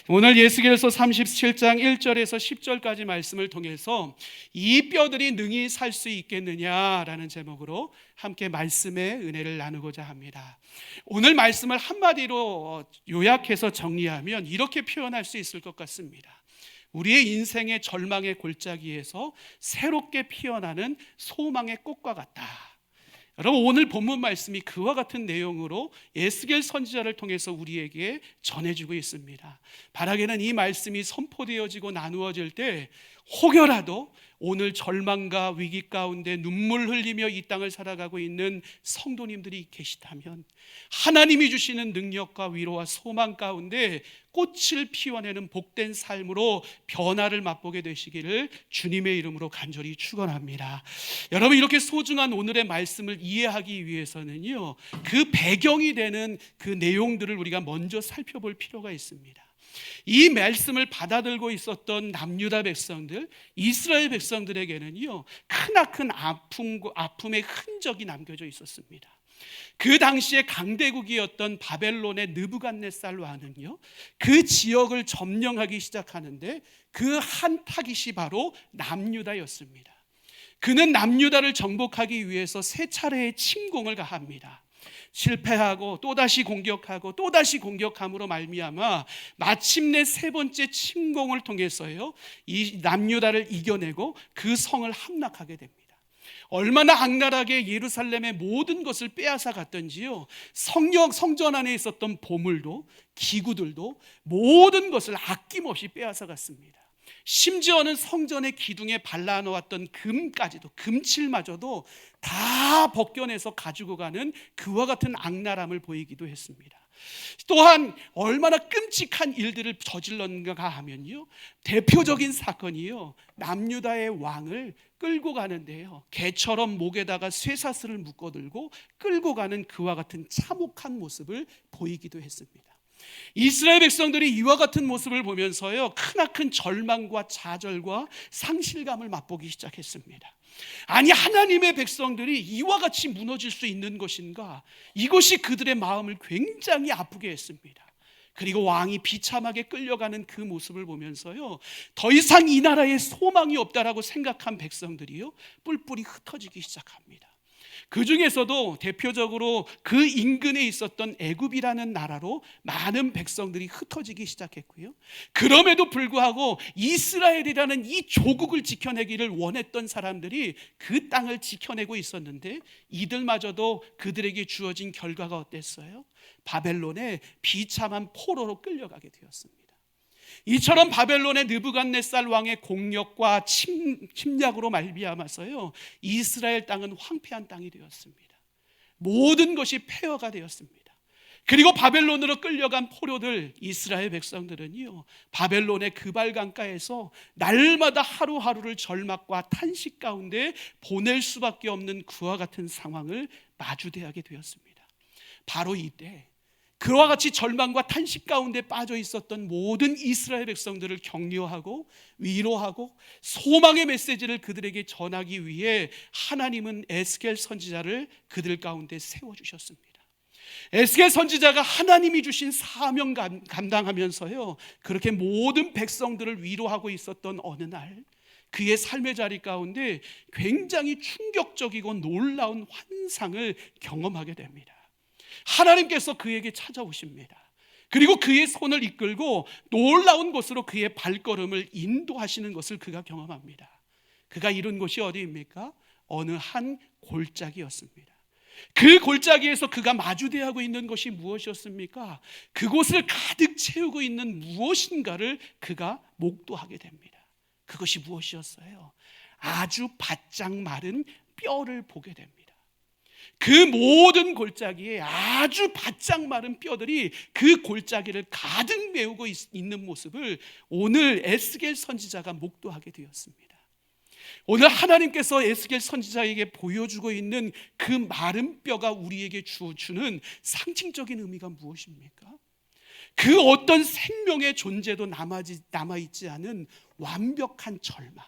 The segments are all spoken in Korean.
오늘 예스겔서 37장 1절에서 10절까지 말씀을 통해서 이 뼈들이 능히 살 수 있겠느냐라는 제목으로 함께 말씀의 은혜를 나누고자 합니다. 오늘 말씀을 한마디로 요약해서 정리하면 이렇게 표현할 수 있을 것 같습니다. 우리의 인생의 절망의 골짜기에서 새롭게 피어나는 소망의 꽃과 같다. 여러분, 오늘 본문 말씀이 그와 같은 내용으로 에스겔 선지자를 통해서 우리에게 전해주고 있습니다. 바라기는 이 말씀이 선포되어지고 나누어질 때 혹여라도 오늘 절망과 위기 가운데 눈물 흘리며 이 땅을 살아가고 있는 성도님들이 계시다면 하나님이 주시는 능력과 위로와 소망 가운데 꽃을 피워내는 복된 삶으로 변화를 맛보게 되시기를 주님의 이름으로 간절히 축원합니다. 여러분, 이렇게 소중한 오늘의 말씀을 이해하기 위해서는요, 그 배경이 되는 그 내용들을 우리가 먼저 살펴볼 필요가 있습니다. 이 말씀을 받아들고 있었던 남유다 백성들, 이스라엘 백성들에게는요, 크나큰 아픔의 흔적이 남겨져 있었습니다. 그 당시에 강대국이었던 바벨론의 느부갓네살 왕은요, 그 지역을 점령하기 시작하는데 그 한 타깃이 바로 남유다였습니다. 그는 남유다를 정복하기 위해서 세 차례의 침공을 가합니다. 실패하고 또다시 공격하고 또다시 공격함으로 말미암아 마침내 세 번째 침공을 통해서요, 이 남유다를 이겨내고 그 성을 함락하게 됩니다. 얼마나 악랄하게 예루살렘의 모든 것을 빼앗아 갔던지요, 성전 안에 있었던 보물도 기구들도 모든 것을 아낌없이 빼앗아 갔습니다. 심지어는 성전의 기둥에 발라놓았던 금까지도, 금칠마저도 다 벗겨내서 가지고 가는 그와 같은 악랄함을 보이기도 했습니다. 또한 얼마나 끔찍한 일들을 저질렀는가 하면요, 대표적인 사건이요, 남유다의 왕을 끌고 가는데요, 개처럼 목에다가 쇠사슬을 묶어들고 끌고 가는 그와 같은 참혹한 모습을 보이기도 했습니다. 이스라엘 백성들이 이와 같은 모습을 보면서요, 크나큰 절망과 좌절과 상실감을 맛보기 시작했습니다. 아니, 하나님의 백성들이 이와 같이 무너질 수 있는 것인가? 이것이 그들의 마음을 굉장히 아프게 했습니다. 그리고 왕이 비참하게 끌려가는 그 모습을 보면서요, 더 이상 이 나라에 소망이 없다라고 생각한 백성들이요, 뿔뿔이 흩어지기 시작합니다. 그 중에서도 대표적으로 그 인근에 있었던 애굽이라는 나라로 많은 백성들이 흩어지기 시작했고요, 그럼에도 불구하고 이스라엘이라는 이 조국을 지켜내기를 원했던 사람들이 그 땅을 지켜내고 있었는데 이들마저도 그들에게 주어진 결과가 어땠어요? 바벨론의 비참한 포로로 끌려가게 되었습니다. 이처럼 바벨론의 느부갓네살 왕의 공력과 침략으로 말미암아서요, 이스라엘 땅은 황폐한 땅이 되었습니다. 모든 것이 폐허가 되었습니다. 그리고 바벨론으로 끌려간 포로들, 이스라엘 백성들은요, 바벨론의 그발 강가에서 날마다 하루하루를 절망과 탄식 가운데 보낼 수밖에 없는 그와 같은 상황을 마주대하게 되었습니다. 바로 이때 그와 같이 절망과 탄식 가운데 빠져 있었던 모든 이스라엘 백성들을 격려하고 위로하고 소망의 메시지를 그들에게 전하기 위해 하나님은 에스겔 선지자를 그들 가운데 세워주셨습니다. 에스겔 선지자가 하나님이 주신 사명 감당하면서요, 그렇게 모든 백성들을 위로하고 있었던 어느 날, 그의 삶의 자리 가운데 굉장히 충격적이고 놀라운 환상을 경험하게 됩니다. 하나님께서 그에게 찾아오십니다. 그리고 그의 손을 이끌고 놀라운 곳으로 그의 발걸음을 인도하시는 것을 그가 경험합니다. 그가 이룬 곳이 어디입니까? 어느 한 골짜기였습니다. 그 골짜기에서 그가 마주대하고 있는 것이 무엇이었습니까? 그곳을 가득 채우고 있는 무엇인가를 그가 목도하게 됩니다. 그것이 무엇이었어요? 아주 바짝 마른 뼈를 보게 됩니다. 그 모든 골짜기에 아주 바짝 마른 뼈들이 그 골짜기를 가득 메우고 있는 모습을 오늘 에스겔 선지자가 목도하게 되었습니다. 오늘 하나님께서 에스겔 선지자에게 보여주고 있는 그 마른 뼈가 우리에게 주는 상징적인 의미가 무엇입니까? 그 어떤 생명의 존재도 남아있지 않은 완벽한 절망,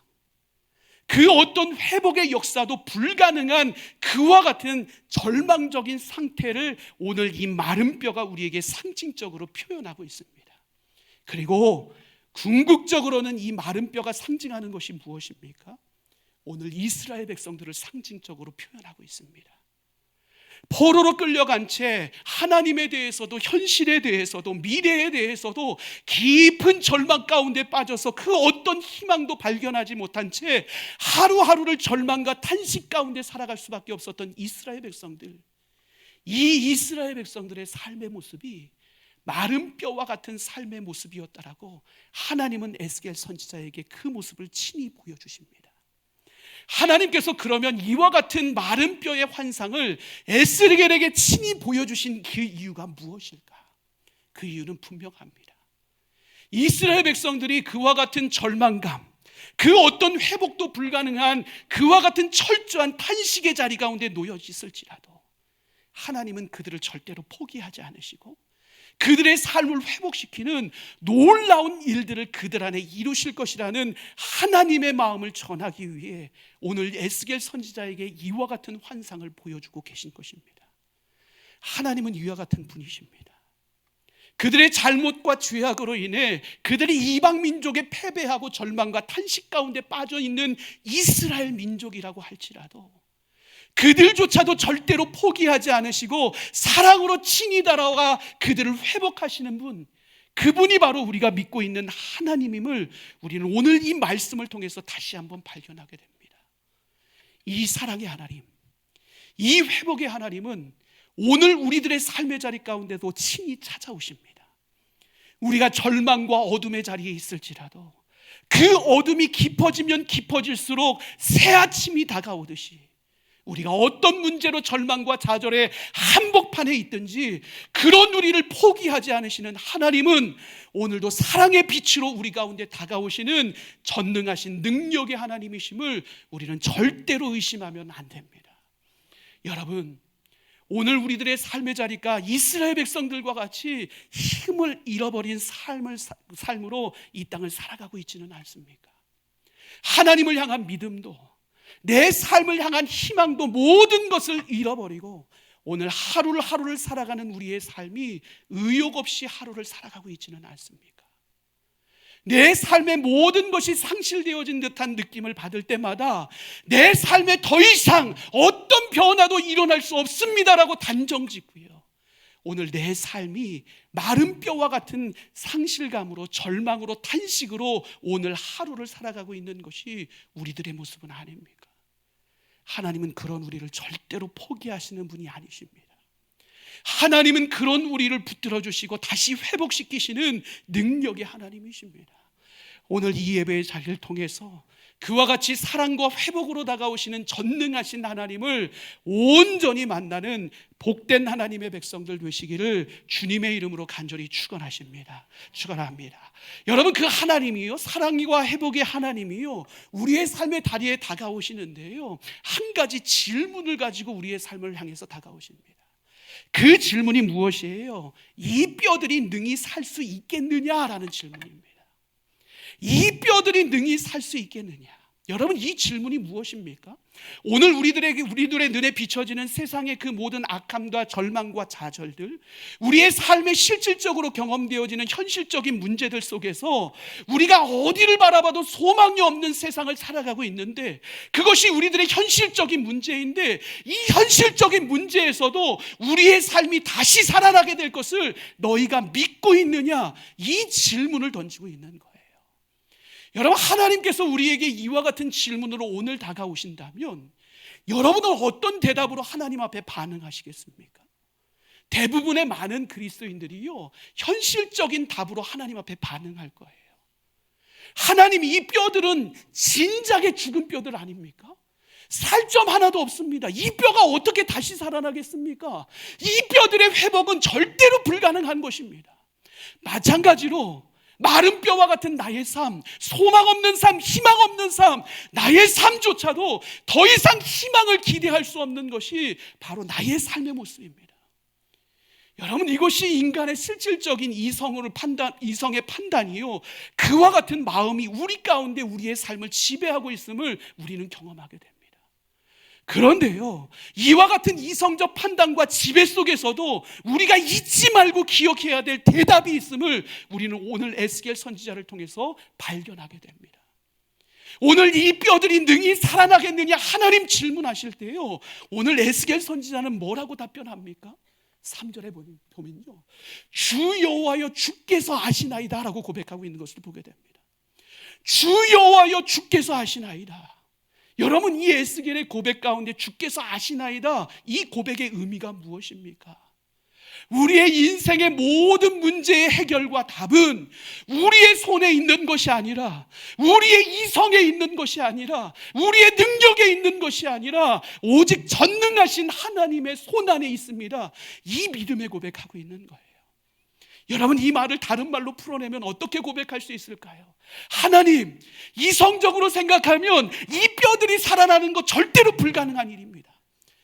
그 어떤 회복의 역사도 불가능한 그와 같은 절망적인 상태를 오늘 이 마른 뼈가 우리에게 상징적으로 표현하고 있습니다. 그리고 궁극적으로는 이 마른 뼈가 상징하는 것이 무엇입니까? 오늘 이스라엘 백성들을 상징적으로 표현하고 있습니다. 포로로 끌려간 채 하나님에 대해서도, 현실에 대해서도, 미래에 대해서도 깊은 절망 가운데 빠져서 그 어떤 희망도 발견하지 못한 채 하루하루를 절망과 탄식 가운데 살아갈 수밖에 없었던 이스라엘 백성들, 이 이스라엘 백성들의 삶의 모습이 마른 뼈와 같은 삶의 모습이었다라고 하나님은 에스겔 선지자에게 그 모습을 친히 보여주십니다. 하나님께서 그러면 이와 같은 마른 뼈의 환상을 에스겔에게 친히 보여주신 그 이유가 무엇일까? 그 이유는 분명합니다. 이스라엘 백성들이 그와 같은 절망감, 그 어떤 회복도 불가능한 그와 같은 철저한 탄식의 자리 가운데 놓여 있을지라도 하나님은 그들을 절대로 포기하지 않으시고 그들의 삶을 회복시키는 놀라운 일들을 그들 안에 이루실 것이라는 하나님의 마음을 전하기 위해 오늘 에스겔 선지자에게 이와 같은 환상을 보여주고 계신 것입니다. 하나님은 이와 같은 분이십니다. 그들의 잘못과 죄악으로 인해 그들이 이방 민족에 패배하고 절망과 탄식 가운데 빠져 있는 이스라엘 민족이라고 할지라도 그들조차도 절대로 포기하지 않으시고 사랑으로 친히 다가와 그들을 회복하시는 분, 그분이 바로 우리가 믿고 있는 하나님임을 우리는 오늘 이 말씀을 통해서 다시 한번 발견하게 됩니다. 이 사랑의 하나님, 이 회복의 하나님은 오늘 우리들의 삶의 자리 가운데도 친히 찾아오십니다. 우리가 절망과 어둠의 자리에 있을지라도 그 어둠이 깊어지면 깊어질수록 새 아침이 다가오듯이 우리가 어떤 문제로 절망과 좌절의 한복판에 있든지 그런 우리를 포기하지 않으시는 하나님은 오늘도 사랑의 빛으로 우리 가운데 다가오시는 전능하신 능력의 하나님이심을 우리는 절대로 의심하면 안 됩니다. 여러분, 오늘 우리들의 삶의 자리가 이스라엘 백성들과 같이 힘을 잃어버린 삶으로 이 땅을 살아가고 있지는 않습니까? 하나님을 향한 믿음도, 내 삶을 향한 희망도 모든 것을 잃어버리고 오늘 하루를 살아가는 우리의 삶이 의욕 없이 하루를 살아가고 있지는 않습니까? 내 삶의 모든 것이 상실되어진 듯한 느낌을 받을 때마다 내 삶에 더 이상 어떤 변화도 일어날 수 없습니다라고 단정짓고요, 오늘 내 삶이 마른 뼈와 같은 상실감으로, 절망으로, 탄식으로 오늘 하루를 살아가고 있는 것이 우리들의 모습은 아닙니까? 하나님은 그런 우리를 절대로 포기하시는 분이 아니십니다. 하나님은 그런 우리를 붙들어 주시고 다시 회복시키시는 능력의 하나님이십니다. 오늘 이 예배의 자리를 통해서 그와 같이 사랑과 회복으로 다가오시는 전능하신 하나님을 온전히 만나는 복된 하나님의 백성들 되시기를 주님의 이름으로 간절히 축원합니다. 여러분, 그 하나님이요, 사랑과 회복의 하나님이요, 우리의 삶의 다리에 다가오시는데요, 한 가지 질문을 가지고 우리의 삶을 향해서 다가오십니다. 그 질문이 무엇이에요? 이 뼈들이 능히 살 수 있겠느냐라는 질문입니다. 이 뼈들이 능히 살 수 있겠느냐? 여러분, 이 질문이 무엇입니까? 오늘 우리들의 눈에 비춰지는 세상의 그 모든 악함과 절망과 좌절들, 우리의 삶에 실질적으로 경험되어지는 현실적인 문제들 속에서 우리가 어디를 바라봐도 소망이 없는 세상을 살아가고 있는데, 그것이 우리들의 현실적인 문제인데, 이 현실적인 문제에서도 우리의 삶이 다시 살아나게 될 것을 너희가 믿고 있느냐? 이 질문을 던지고 있는 거예요. 여러분, 하나님께서 우리에게 이와 같은 질문으로 오늘 다가오신다면 여러분은 어떤 대답으로 하나님 앞에 반응하시겠습니까? 대부분의 많은 그리스도인들이요, 현실적인 답으로 하나님 앞에 반응할 거예요. 하나님, 이 뼈들은 진작에 죽은 뼈들 아닙니까? 살점 하나도 없습니다. 이 뼈가 어떻게 다시 살아나겠습니까? 이 뼈들의 회복은 절대로 불가능한 것입니다. 마찬가지로 마른 뼈와 같은 나의 삶, 소망 없는 삶, 희망 없는 삶, 나의 삶조차도 더 이상 희망을 기대할 수 없는 것이 바로 나의 삶의 모습입니다. 여러분, 이것이 인간의 실질적인 이성의 판단이요, 그와 같은 마음이 우리 가운데 우리의 삶을 지배하고 있음을 우리는 경험하게 됩니다. 그런데요, 이와 같은 이성적 판단과 지배 속에서도 우리가 잊지 말고 기억해야 될 대답이 있음을 우리는 오늘 에스겔 선지자를 통해서 발견하게 됩니다. 오늘 이 뼈들이 능히 살아나겠느냐 하나님 질문하실 때요, 오늘 에스겔 선지자는 뭐라고 답변합니까? 3절에 보면요, 주 여호와여 주께서 아시나이다 라고 고백하고 있는 것을 보게 됩니다. 주 여호와여 주께서 아시나이다. 여러분, 이 에스겔의 고백 가운데 주께서 아시나이다, 이 고백의 의미가 무엇입니까? 우리의 인생의 모든 문제의 해결과 답은 우리의 손에 있는 것이 아니라, 우리의 이성에 있는 것이 아니라, 우리의 능력에 있는 것이 아니라 오직 전능하신 하나님의 손 안에 있습니다. 이 믿음의 고백하고 있는 거예요. 여러분, 이 말을 다른 말로 풀어내면 어떻게 고백할 수 있을까요? 하나님, 이성적으로 생각하면 이 뼈들이 살아나는 것 절대로 불가능한 일입니다.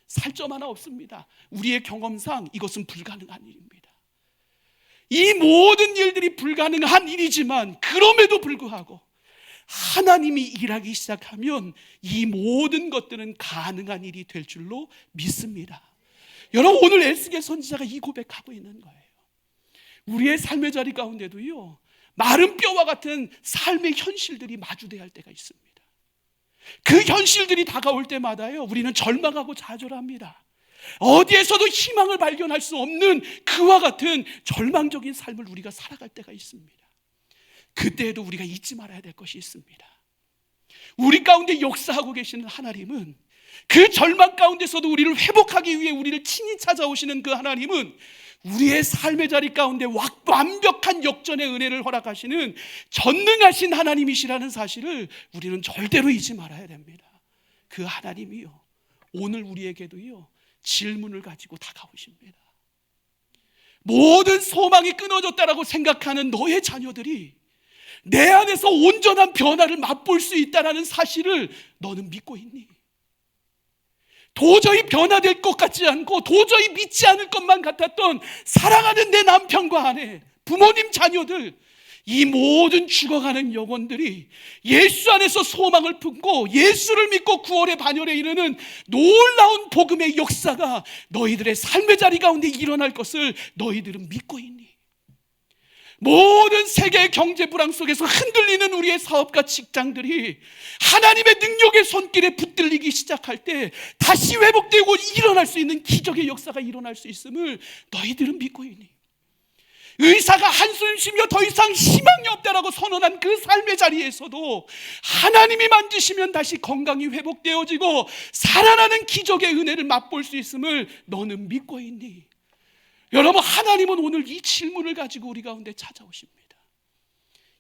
살점 하나 없습니다. 우리의 경험상 이것은 불가능한 일입니다. 이 모든 일들이 불가능한 일이지만 그럼에도 불구하고 하나님이 일하기 시작하면 이 모든 것들은 가능한 일이 될 줄로 믿습니다. 여러분, 오늘 에스겔 선지자가 이 고백하고 있는 거예요. 우리의 삶의 자리 가운데도요, 마른 뼈와 같은 삶의 현실들이 마주대할 때가 있습니다. 그 현실들이 다가올 때마다요, 우리는 절망하고 좌절합니다. 어디에서도 희망을 발견할 수 없는 그와 같은 절망적인 삶을 우리가 살아갈 때가 있습니다. 그때에도 우리가 잊지 말아야 될 것이 있습니다. 우리 가운데 역사하고 계시는 하나님은, 그 절망 가운데서도 우리를 회복하기 위해 우리를 친히 찾아오시는 그 하나님은 우리의 삶의 자리 가운데 완벽한 역전의 은혜를 허락하시는 전능하신 하나님이시라는 사실을 우리는 절대로 잊지 말아야 됩니다. 그 하나님이요, 오늘 우리에게도요, 질문을 가지고 다가오십니다. 모든 소망이 끊어졌다라고 생각하는 너의 자녀들이 내 안에서 온전한 변화를 맛볼 수 있다는 사실을 너는 믿고 있니? 도저히 변화될 것 같지 않고 도저히 믿지 않을 것만 같았던 사랑하는 내 남편과 아내, 부모님, 자녀들, 이 모든 죽어가는 영혼들이 예수 안에서 소망을 품고 예수를 믿고 구원의 반열에 이르는 놀라운 복음의 역사가 너희들의 삶의 자리 가운데 일어날 것을 너희들은 믿고 있니? 모든 세계의 경제 불황 속에서 흔들리는 우리의 사업과 직장들이 하나님의 능력의 손길에 붙들리기 시작할 때 다시 회복되고 일어날 수 있는 기적의 역사가 일어날 수 있음을 너희들은 믿고 있니? 의사가 한숨 쉬며 더 이상 희망이 없다라고 선언한 그 삶의 자리에서도 하나님이 만지시면 다시 건강이 회복되어지고 살아나는 기적의 은혜를 맛볼 수 있음을 너는 믿고 있니? 여러분, 하나님은 오늘 이 질문을 가지고 우리 가운데 찾아오십니다.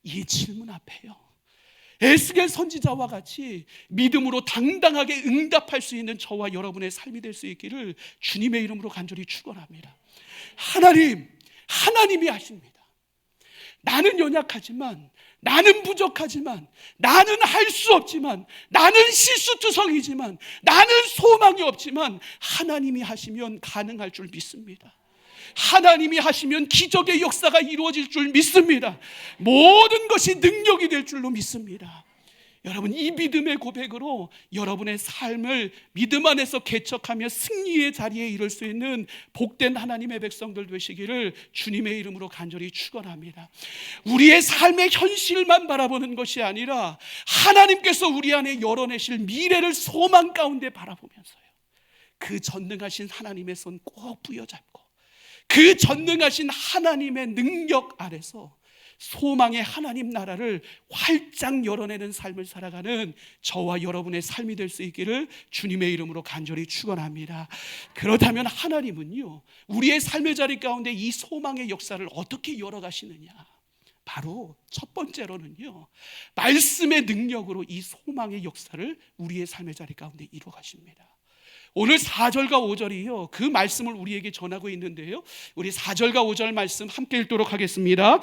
이 질문 앞에요, 에스겔 선지자와 같이 믿음으로 당당하게 응답할 수 있는 저와 여러분의 삶이 될 수 있기를 주님의 이름으로 간절히 축원합니다. 하나님이 하십니다. 나는 연약하지만, 나는 부족하지만, 나는 할 수 없지만, 나는 실수투성이지만, 나는 소망이 없지만 하나님이 하시면 가능할 줄 믿습니다. 하나님이 하시면 기적의 역사가 이루어질 줄 믿습니다. 모든 것이 능력이 될 줄로 믿습니다. 여러분, 이 믿음의 고백으로 여러분의 삶을 믿음 안에서 개척하며 승리의 자리에 이를 수 있는 복된 하나님의 백성들 되시기를 주님의 이름으로 간절히 축원합니다. 우리의 삶의 현실만 바라보는 것이 아니라 하나님께서 우리 안에 열어내실 미래를 소망 가운데 바라보면서요, 그 전능하신 하나님의 손 꼭 부여잡고 그 전능하신 하나님의 능력 아래서 소망의 하나님 나라를 활짝 열어내는 삶을 살아가는 저와 여러분의 삶이 될 수 있기를 주님의 이름으로 간절히 축원합니다. 그렇다면 하나님은요, 우리의 삶의 자리 가운데 이 소망의 역사를 어떻게 열어가시느냐? 바로 첫 번째로는요, 말씀의 능력으로 이 소망의 역사를 우리의 삶의 자리 가운데 이루어가십니다. 오늘 4절과 5절이요, 그 말씀을 우리에게 전하고 있는데요, 우리 4절과 5절 말씀 함께 읽도록 하겠습니다.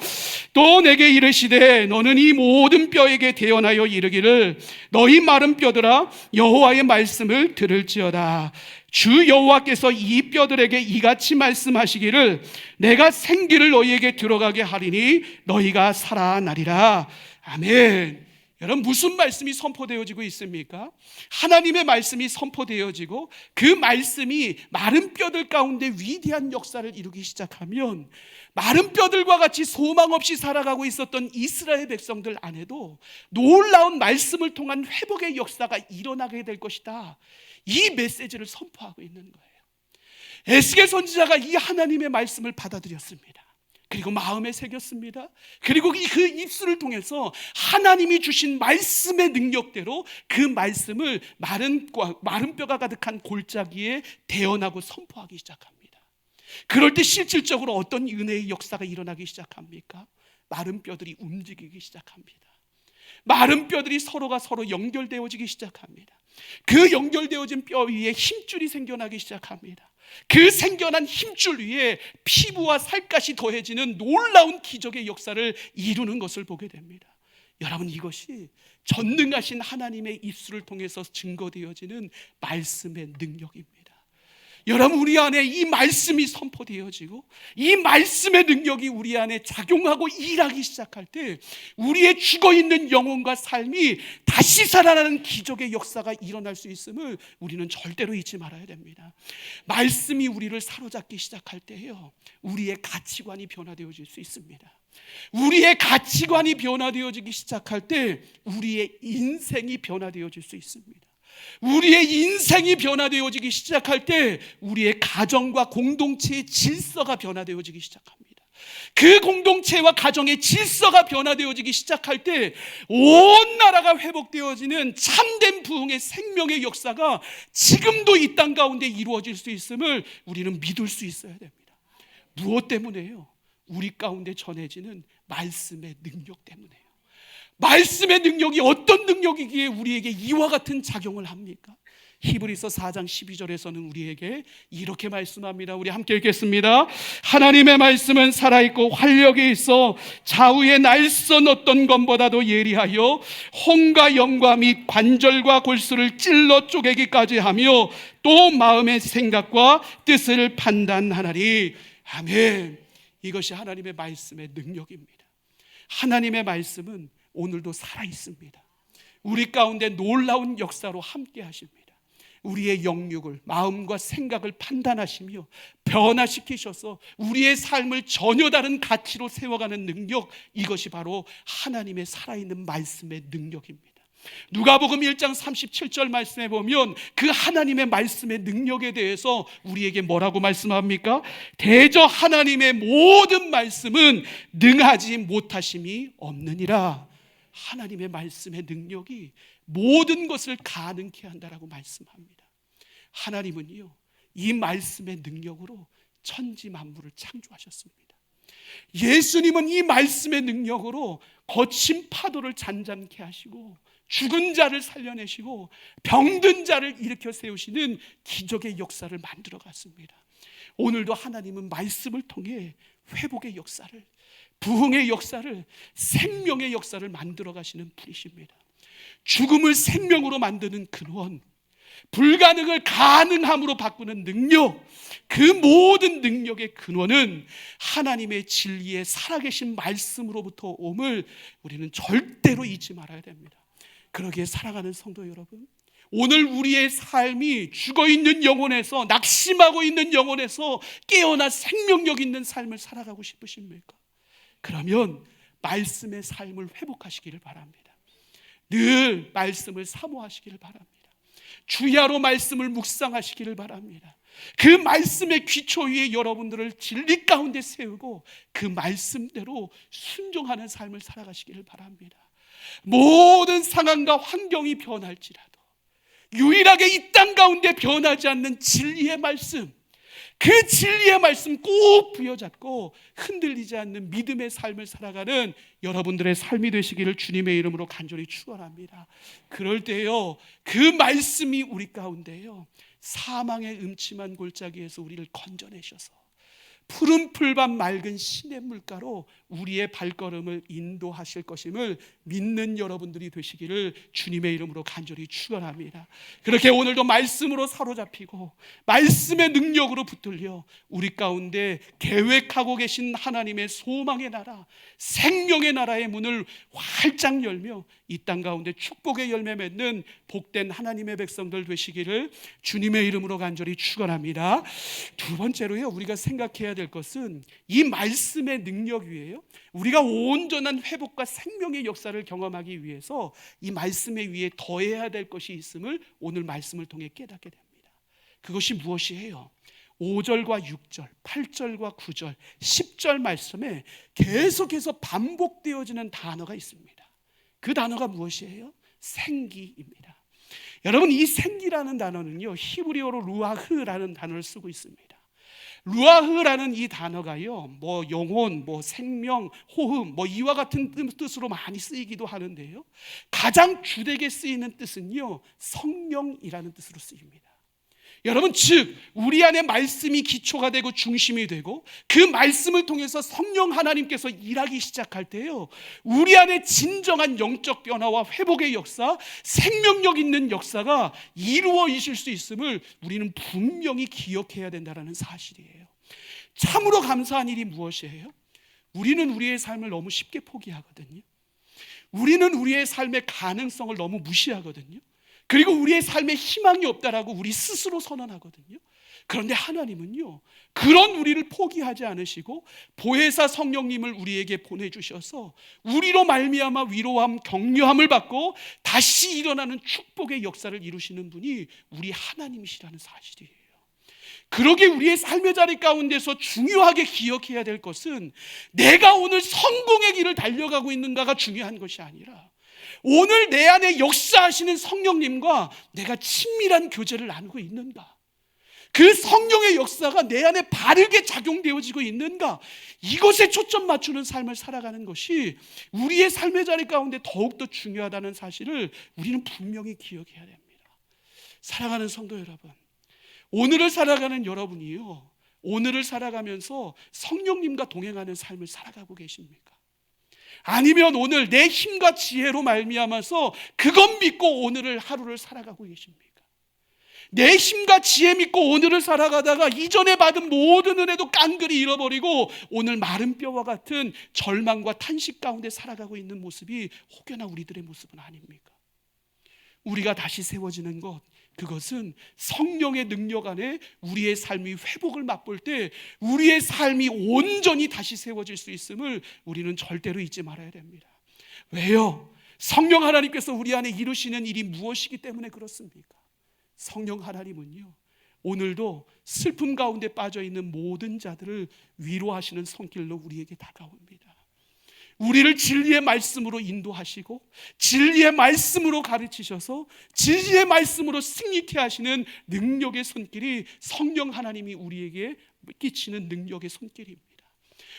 또 내게 이르시되 너는 이 모든 뼈에게 대언하여 이르기를 너희 마른 뼈들아 여호와의 말씀을 들을지어다. 주 여호와께서 이 뼈들에게 이같이 말씀하시기를 내가 생기를 너희에게 들어가게 하리니 너희가 살아나리라. 아멘. 여러분, 무슨 말씀이 선포되어지고 있습니까? 하나님의 말씀이 선포되어지고 그 말씀이 마른 뼈들 가운데 위대한 역사를 이루기 시작하면 마른 뼈들과 같이 소망 없이 살아가고 있었던 이스라엘 백성들 안에도 놀라운 말씀을 통한 회복의 역사가 일어나게 될 것이다. 이 메시지를 선포하고 있는 거예요. 에스겔 선지자가 이 하나님의 말씀을 받아들였습니다. 그리고 마음에 새겼습니다. 그리고 그 입술을 통해서 하나님이 주신 말씀의 능력대로 그 말씀을 마른 뼈가 가득한 골짜기에 대언하고 선포하기 시작합니다. 그럴 때 실질적으로 어떤 은혜의 역사가 일어나기 시작합니까? 마른 뼈들이 움직이기 시작합니다. 마른 뼈들이 서로가 서로 연결되어지기 시작합니다. 그 연결되어진 뼈 위에 힘줄이 생겨나기 시작합니다. 그 생겨난 힘줄 위에 피부와 살갗이 더해지는 놀라운 기적의 역사를 이루는 것을 보게 됩니다. 여러분, 이것이 전능하신 하나님의 입술을 통해서 증거되어지는 말씀의 능력입니다. 여러분, 우리 안에 이 말씀이 선포되어지고 이 말씀의 능력이 우리 안에 작용하고 일하기 시작할 때 우리의 죽어있는 영혼과 삶이 다시 살아나는 기적의 역사가 일어날 수 있음을 우리는 절대로 잊지 말아야 됩니다. 말씀이 우리를 사로잡기 시작할 때요, 우리의 가치관이 변화되어질 수 있습니다. 우리의 가치관이 변화되어지기 시작할 때 우리의 인생이 변화되어질 수 있습니다. 우리의 인생이 변화되어지기 시작할 때 우리의 가정과 공동체의 질서가 변화되어지기 시작합니다. 그 공동체와 가정의 질서가 변화되어지기 시작할 때 온 나라가 회복되어지는 참된 부흥의 생명의 역사가 지금도 이 땅 가운데 이루어질 수 있음을 우리는 믿을 수 있어야 됩니다. 무엇 때문에요? 우리 가운데 전해지는 말씀의 능력 때문에요. 말씀의 능력이 어떤 능력이기에 우리에게 이와 같은 작용을 합니까? 히브리서 4장 12절에서는 우리에게 이렇게 말씀합니다. 우리 함께 읽겠습니다. 하나님의 말씀은 살아있고 활력이 있어 좌우의 날선 어떤 검보다도 예리하여 혼과 영과 및 관절과 골수를 찔러 쪼개기까지 하며 또 마음의 생각과 뜻을 판단하나니. 아멘. 이것이 하나님의 말씀의 능력입니다. 하나님의 말씀은 오늘도 살아있습니다. 우리 가운데 놀라운 역사로 함께 하십니다. 우리의 영육을, 마음과 생각을 판단하시며 변화시키셔서 우리의 삶을 전혀 다른 가치로 세워가는 능력, 이것이 바로 하나님의 살아있는 말씀의 능력입니다. 누가복음 1장 37절 말씀에 보면 그 하나님의 말씀의 능력에 대해서 우리에게 뭐라고 말씀합니까? 대저 하나님의 모든 말씀은 능하지 못하심이 없느니라. 하나님의 말씀의 능력이 모든 것을 가능케 한다라고 말씀합니다. 하나님은요, 이 말씀의 능력으로 천지 만물을 창조하셨습니다. 예수님은 이 말씀의 능력으로 거친 파도를 잔잔케 하시고 죽은 자를 살려내시고 병든 자를 일으켜 세우시는 기적의 역사를 만들어 갔습니다. 오늘도 하나님은 말씀을 통해 회복의 역사를, 부흥의 역사를, 생명의 역사를 만들어 가시는 분이십니다. 죽음을 생명으로 만드는 근원, 불가능을 가능함으로 바꾸는 능력, 그 모든 능력의 근원은 하나님의 진리의 살아계신 말씀으로부터 옴을 우리는 절대로 잊지 말아야 됩니다. 그러기에 사랑하는 성도 여러분, 오늘 우리의 삶이 죽어있는 영혼에서, 낙심하고 있는 영혼에서 깨어나 생명력 있는 삶을 살아가고 싶으십니까? 그러면 말씀의 삶을 회복하시기를 바랍니다. 늘 말씀을 사모하시기를 바랍니다. 주야로 말씀을 묵상하시기를 바랍니다. 그 말씀의 기초 위에 여러분들을 진리 가운데 세우고 그 말씀대로 순종하는 삶을 살아가시기를 바랍니다. 모든 상황과 환경이 변할지라도 유일하게 이 땅 가운데 변하지 않는 진리의 말씀, 그 진리의 말씀 꼭 부여잡고 흔들리지 않는 믿음의 삶을 살아가는 여러분들의 삶이 되시기를 주님의 이름으로 간절히 축원합니다. 그럴 때요, 그 말씀이 우리 가운데요, 사망의 음침한 골짜기에서 우리를 건져내셔서 푸른 풀밭 맑은 시냇 물가로 우리의 발걸음을 인도하실 것임을 믿는 여러분들이 되시기를 주님의 이름으로 간절히 축원합니다. 그렇게 오늘도 말씀으로 사로잡히고 말씀의 능력으로 붙들려 우리 가운데 계획하고 계신 하나님의 소망의 나라, 생명의 나라의 문을 활짝 열며 이 땅 가운데 축복의 열매 맺는 복된 하나님의 백성들 되시기를 주님의 이름으로 간절히 축원합니다. 두 번째로요, 우리가 생각해야 될 것은 이 말씀의 능력 위에요, 우리가 온전한 회복과 생명의 역사를 경험하기 위해서 이 말씀의 위에 더해야 될 것이 있음을 오늘 말씀을 통해 깨닫게 됩니다. 그것이 무엇이에요? 5절과 6절, 8절과 9절, 10절 말씀에 계속해서 반복되어지는 단어가 있습니다. 그 단어가 무엇이에요? 생기입니다. 여러분, 이 생기라는 단어는요, 히브리어로 루아흐라는 단어를 쓰고 있습니다. 루아흐라는 이 단어가요, 영혼, 생명, 호흡, 이와 같은 뜻으로 많이 쓰이기도 하는데요, 가장 주되게 쓰이는 뜻은요, 성령이라는 뜻으로 쓰입니다. 여러분, 즉 우리 안에 말씀이 기초가 되고 중심이 되고 그 말씀을 통해서 성령 하나님께서 일하기 시작할 때요, 우리 안에 진정한 영적 변화와 회복의 역사, 생명력 있는 역사가 이루어질 수 있음을 우리는 분명히 기억해야 된다는 사실이에요. 참으로 감사한 일이 무엇이에요? 우리는 우리의 삶을 너무 쉽게 포기하거든요. 우리는 우리의 삶의 가능성을 너무 무시하거든요. 그리고 우리의 삶에 희망이 없다라고 우리 스스로 선언하거든요. 그런데 하나님은요, 그런 우리를 포기하지 않으시고 보혜사 성령님을 우리에게 보내주셔서 우리로 말미암아 위로함, 격려함을 받고 다시 일어나는 축복의 역사를 이루시는 분이 우리 하나님이시라는 사실이에요. 그러기에 우리의 삶의 자리 가운데서 중요하게 기억해야 될 것은 내가 오늘 성공의 길을 달려가고 있는가가 중요한 것이 아니라 오늘 내 안에 역사하시는 성령님과 내가 친밀한 교제를 나누고 있는가, 그 성령의 역사가 내 안에 바르게 작용되어지고 있는가, 이것에 초점 맞추는 삶을 살아가는 것이 우리의 삶의 자리 가운데 더욱더 중요하다는 사실을 우리는 분명히 기억해야 됩니다. 사랑하는 성도 여러분, 오늘을 살아가는 여러분이요, 오늘을 살아가면서 성령님과 동행하는 삶을 살아가고 계십니까? 아니면 오늘 내 힘과 지혜로 말미암아서 그것 믿고 오늘을 하루를 살아가고 계십니까? 내 힘과 지혜 믿고 오늘을 살아가다가 이전에 받은 모든 은혜도 깡그리 잃어버리고 오늘 마른 뼈와 같은 절망과 탄식 가운데 살아가고 있는 모습이 혹여나 우리들의 모습은 아닙니까? 우리가 다시 세워지는 것, 그것은 성령의 능력 안에 우리의 삶이 회복을 맛볼 때 우리의 삶이 온전히 다시 세워질 수 있음을 우리는 절대로 잊지 말아야 됩니다. 왜요? 성령 하나님께서 우리 안에 이루시는 일이 무엇이기 때문에 그렇습니까? 성령 하나님은요, 오늘도 슬픔 가운데 빠져있는 모든 자들을 위로하시는 손길로 우리에게 다가옵니다. 우리를 진리의 말씀으로 인도하시고 진리의 말씀으로 가르치셔서 진리의 말씀으로 승리케 하시는 능력의 손길이 성령 하나님이 우리에게 끼치는 능력의 손길입니다.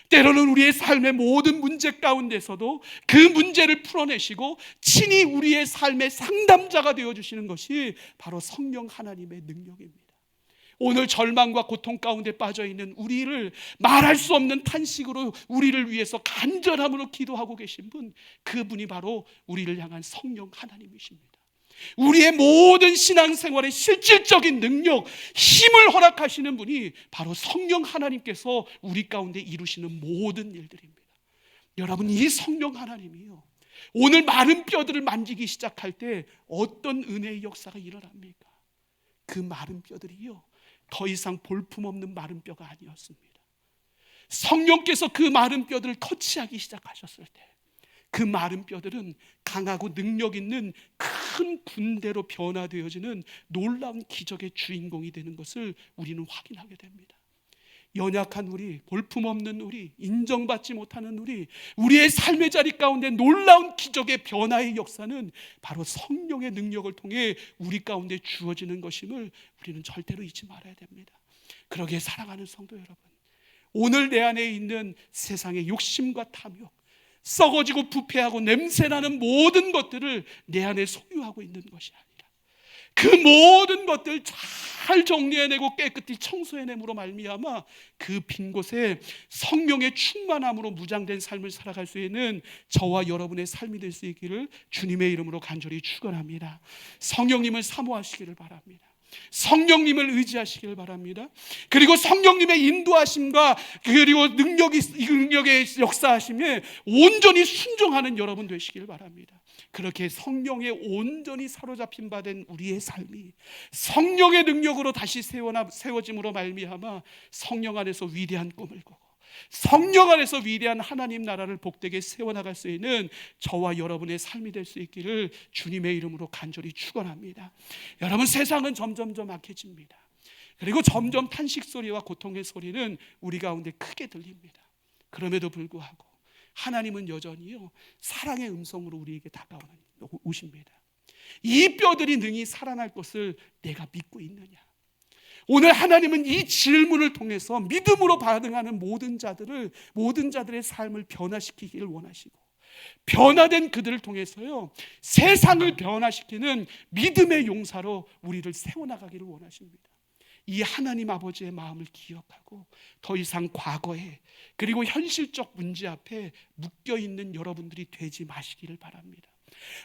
때로는 우리의 삶의 모든 문제 가운데서도 그 문제를 풀어내시고 친히 우리의 삶의 상담자가 되어주시는 것이 바로 성령 하나님의 능력입니다. 오늘 절망과 고통 가운데 빠져있는 우리를 말할 수 없는 탄식으로 우리를 위해서 간절함으로 기도하고 계신 분, 그분이 바로 우리를 향한 성령 하나님이십니다. 우리의 모든 신앙생활의 실질적인 능력, 힘을 허락하시는 분이 바로 성령 하나님께서 우리 가운데 이루시는 모든 일들입니다. 여러분, 이 성령 하나님이요, 오늘 마른 뼈들을 만지기 시작할 때 어떤 은혜의 역사가 일어납니까? 그 마른 뼈들이요, 더 이상 볼품없는 마른 뼈가 아니었습니다. 성령께서 그 마른 뼈들을 터치하기 시작하셨을 때 그 마른 뼈들은 강하고 능력 있는 큰 군대로 변화되어지는 놀라운 기적의 주인공이 되는 것을 우리는 확인하게 됩니다. 연약한 우리, 볼품없는 우리, 인정받지 못하는 우리의 삶의 자리 가운데 놀라운 기적의 변화의 역사는 바로 성령의 능력을 통해 우리 가운데 주어지는 것임을 우리는 절대로 잊지 말아야 됩니다. 그러기에 사랑하는 성도 여러분, 오늘 내 안에 있는 세상의 욕심과 탐욕, 썩어지고 부패하고 냄새나는 모든 것들을 내 안에 소유하고 있는 것이 아니라 그 모든 것들 잘 정리해내고 깨끗이 청소해냄으로 말미암아 그 빈 곳에 성령의 충만함으로 무장된 삶을 살아갈 수 있는 저와 여러분의 삶이 될 수 있기를 주님의 이름으로 간절히 축원합니다. 성령님을 사모하시기를 바랍니다. 성령님을 의지하시길 바랍니다. 그리고 성령님의 인도하심과 그리고 능력의 역사하심에 온전히 순종하는 여러분 되시길 바랍니다. 그렇게 성령에 온전히 사로잡힌 바 된 우리의 삶이 성령의 능력으로 다시 세워짐으로 말미암아 성령 안에서 위대한 꿈을 꾸고 성령 안에서 위대한 하나님 나라를 복되게 세워나갈 수 있는 저와 여러분의 삶이 될 수 있기를 주님의 이름으로 간절히 축원합니다. 여러분, 세상은 점점점 악해집니다. 그리고 점점 탄식 소리와 고통의 소리는 우리 가운데 크게 들립니다. 그럼에도 불구하고 하나님은 여전히요 사랑의 음성으로 우리에게 다가오십니다. 이 뼈들이 능히 살아날 것을 내가 믿고 있느냐? 오늘 하나님은 이 질문을 통해서 믿음으로 반응하는 모든 자들의 삶을 변화시키기를 원하시고, 변화된 그들을 통해서요 세상을 변화시키는 믿음의 용사로 우리를 세워나가기를 원하십니다. 이 하나님 아버지의 마음을 기억하고 더 이상 과거에 그리고 현실적 문제 앞에 묶여있는 여러분들이 되지 마시기를 바랍니다.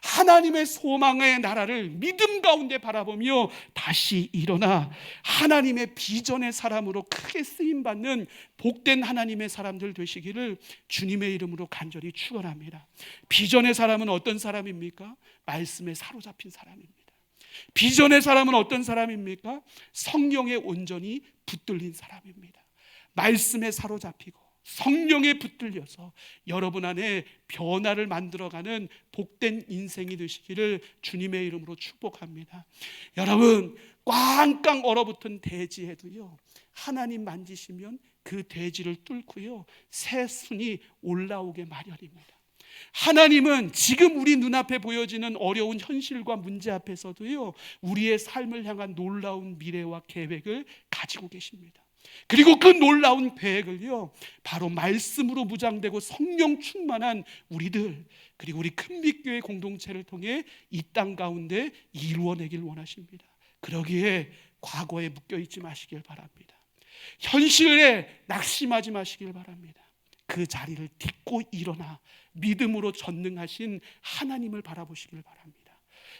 하나님의 소망의 나라를 믿음 가운데 바라보며 다시 일어나 하나님의 비전의 사람으로 크게 쓰임받는 복된 하나님의 사람들 되시기를 주님의 이름으로 간절히 축원합니다. 비전의 사람은 어떤 사람입니까? 말씀에 사로잡힌 사람입니다. 비전의 사람은 어떤 사람입니까? 성령에 온전히 붙들린 사람입니다. 말씀에 사로잡히고 성령에 붙들려서 여러분 안에 변화를 만들어가는 복된 인생이 되시기를 주님의 이름으로 축복합니다. 여러분, 꽝꽝 얼어붙은 대지에도요 하나님 만지시면 그 대지를 뚫고요 새 순이 올라오게 마련입니다. 하나님은 지금 우리 눈앞에 보여지는 어려운 현실과 문제 앞에서도요 우리의 삶을 향한 놀라운 미래와 계획을 가지고 계십니다. 그리고 그 놀라운 계획을요 바로 말씀으로 무장되고 성령 충만한 우리들, 그리고 우리 큰빛교회 공동체를 통해 이 땅 가운데 이루어내길 원하십니다. 그러기에 과거에 묶여있지 마시길 바랍니다. 현실에 낙심하지 마시길 바랍니다. 그 자리를 딛고 일어나 믿음으로 전능하신 하나님을 바라보시길 바랍니다.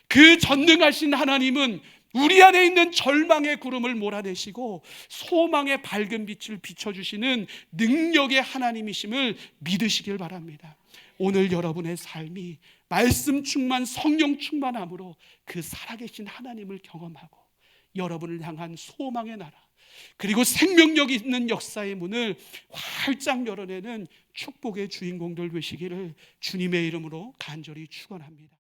그 전능하신 하나님은 우리 안에 있는 절망의 구름을 몰아내시고 소망의 밝은 빛을 비춰주시는 능력의 하나님이심을 믿으시길 바랍니다. 오늘 여러분의 삶이 말씀 충만, 성령 충만함으로 그 살아계신 하나님을 경험하고 여러분을 향한 소망의 나라, 그리고 생명력 있는 역사의 문을 활짝 열어내는 축복의 주인공들 되시기를 주님의 이름으로 간절히 축원합니다.